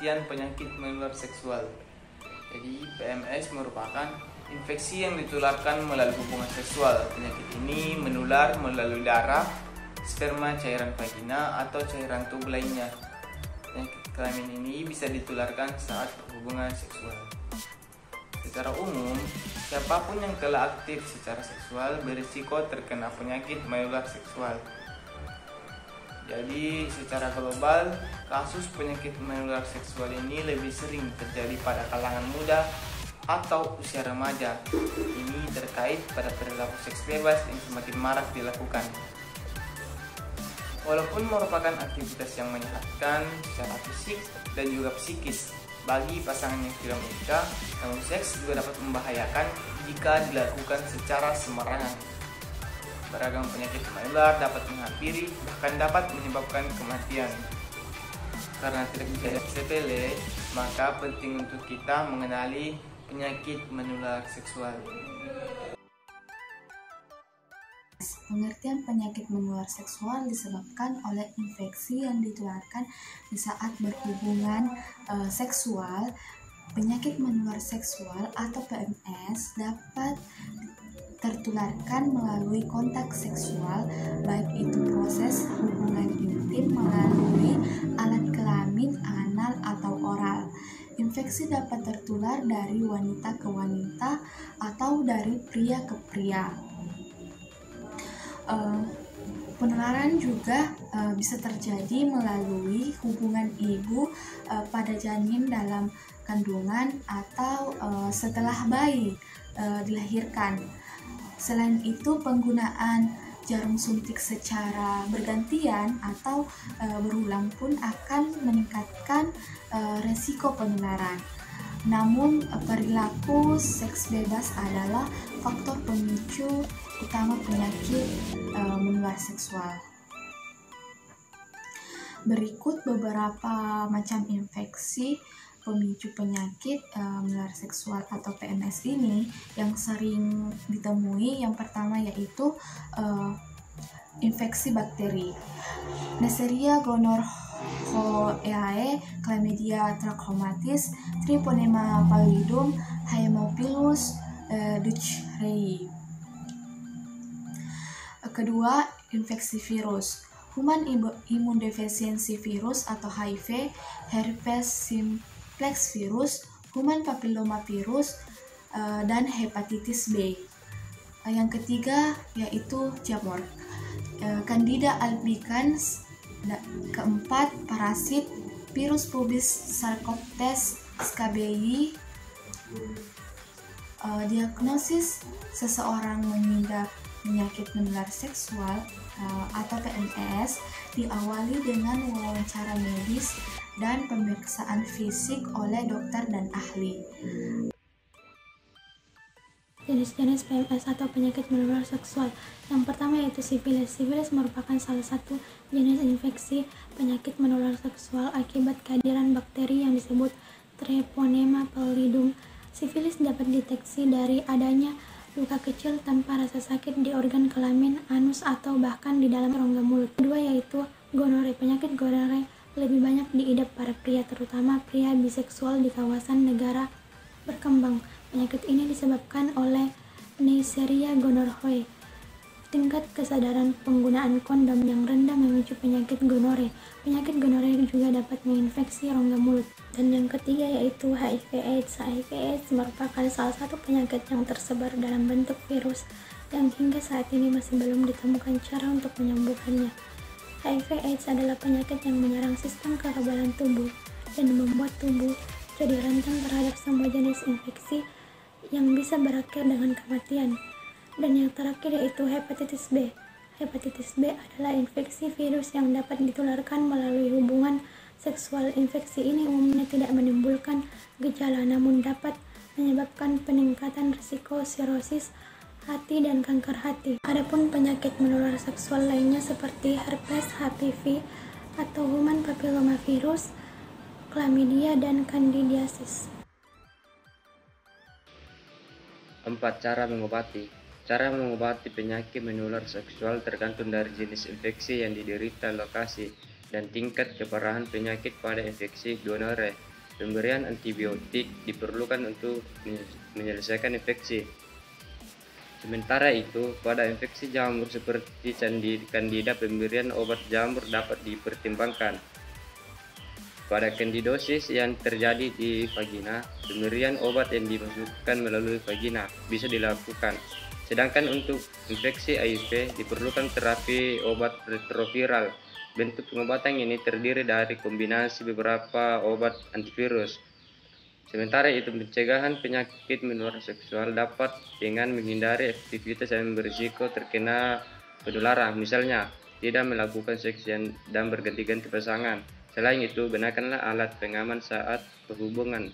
pengertian penyakit menular seksual. Jadi PMS merupakan infeksi yang ditularkan melalui hubungan seksual. Penyakit ini menular melalui darah, sperma, cairan vagina, atau cairan tubuh lainnya. Penyakit kelamin ini bisa ditularkan saat berhubungan seksual. Secara umum, siapapun yang telah aktif secara seksual berisiko terkena penyakit menular seksual. Jadi, secara global, kasus penyakit menular seksual ini lebih sering terjadi pada kalangan muda atau usia remaja. Ini terkait pada perilaku seks bebas yang semakin marak dilakukan. Walaupun merupakan aktivitas yang menyehatkan secara fisik dan juga psikis bagi pasangan yang sudah menikah, namun seks juga dapat membahayakan jika dilakukan secara sembarangan. Beragam penyakit menular dapat menghampiri, bahkan dapat menyebabkan kematian. Karena tidak bisa sepele, maka penting untuk kita mengenali penyakit menular seksual. Pengertian penyakit menular seksual disebabkan oleh infeksi yang ditularkan di saat berhubungan seksual. Penyakit menular seksual atau PMS dapat tertularkan melalui kontak seksual, baik itu proses hubungan intim melalui alat kelamin, anal, atau oral. Infeksi dapat tertular dari wanita ke wanita atau dari pria ke pria. Penularan juga bisa terjadi melalui hubungan ibu pada janin dalam kandungan atau setelah bayi dilahirkan. Selain itu, penggunaan jarum suntik secara bergantian atau berulang pun akan meningkatkan resiko penularan. Namun, perilaku seks bebas adalah faktor pemicu utama penyakit menular seksual. Berikut beberapa macam infeksi pemicu penyakit menular seksual atau PMS ini yang sering ditemui. Yang pertama yaitu infeksi bakteri. Neisseria gonorrhoeae, Chlamydia trachomatis, Treponema pallidum, Haemophilus ducreyi. Kedua, infeksi virus. Human Immunodeficiency Virus atau HIV, Herpes simplex virus, Human Papilloma virus, dan hepatitis B. Yang ketiga yaitu jamur, Candida albicans. Keempat, parasit, virus pubis Sarcoptes scabiei. Diagnosis seseorang mengidap penyakit menular seksual atau PMS diawali dengan wawancara medis dan pemeriksaan fisik oleh dokter dan ahli. Jenis-jenis PMS atau penyakit menular seksual. Yang pertama yaitu sifilis. Sifilis merupakan salah satu jenis infeksi penyakit menular seksual akibat kehadiran bakteri yang disebut Treponema pallidum. Sifilis dapat dideteksi dari adanya luka kecil tanpa rasa sakit di organ kelamin, anus, atau bahkan di dalam rongga mulut. Kedua yaitu gonore. Penyakit gonore lebih banyak diidap para pria, terutama pria biseksual di kawasan negara berkembang. Penyakit ini disebabkan oleh Neisseria gonorrhoeae. Tingkat kesadaran penggunaan kondom yang rendah memicu penyakit gonore. Penyakit gonore juga dapat menginfeksi rongga mulut. Dan yang ketiga yaitu HIV/AIDS. HIV/AIDS merupakan salah satu penyakit yang tersebar dalam bentuk virus yang hingga saat ini masih belum ditemukan cara untuk menyembuhkannya. HIV/AIDS adalah penyakit yang menyerang sistem kekebalan tubuh dan membuat tubuh jadi rentan terhadap semua jenis infeksi yang bisa berakhir dengan kematian. Dan yang terakhir yaitu hepatitis B. Hepatitis B adalah infeksi virus yang dapat ditularkan melalui hubungan seksual. Infeksi ini umumnya tidak menimbulkan gejala namun dapat menyebabkan peningkatan risiko sirosis hati dan kanker hati. Adapun penyakit menular seksual lainnya seperti herpes, HPV atau human papilloma virus, chlamydia, dan candidiasis. 4. Cara mengobati. Cara mengobati penyakit menular seksual tergantung dari jenis infeksi yang diderita, lokasi, dan tingkat keparahan penyakit. Pada infeksi gonore, Pemberian antibiotik diperlukan untuk menyelesaikan infeksi. Sementara itu, pada infeksi jamur seperti Candida, pemberian obat jamur dapat dipertimbangkan. Pada kandidosis yang terjadi di vagina, pemberian obat yang dimasukkan melalui vagina bisa dilakukan. Sedangkan untuk infeksi HIV diperlukan terapi obat retroviral. Bentuk pengobatan ini terdiri dari kombinasi beberapa obat antivirus. Sementara itu, pencegahan penyakit menular seksual dapat dengan menghindari aktivitas yang berisiko terkena penularan, misalnya tidak melakukan seks dan berganti-ganti pasangan. Selain itu, gunakanlah alat pengaman saat berhubungan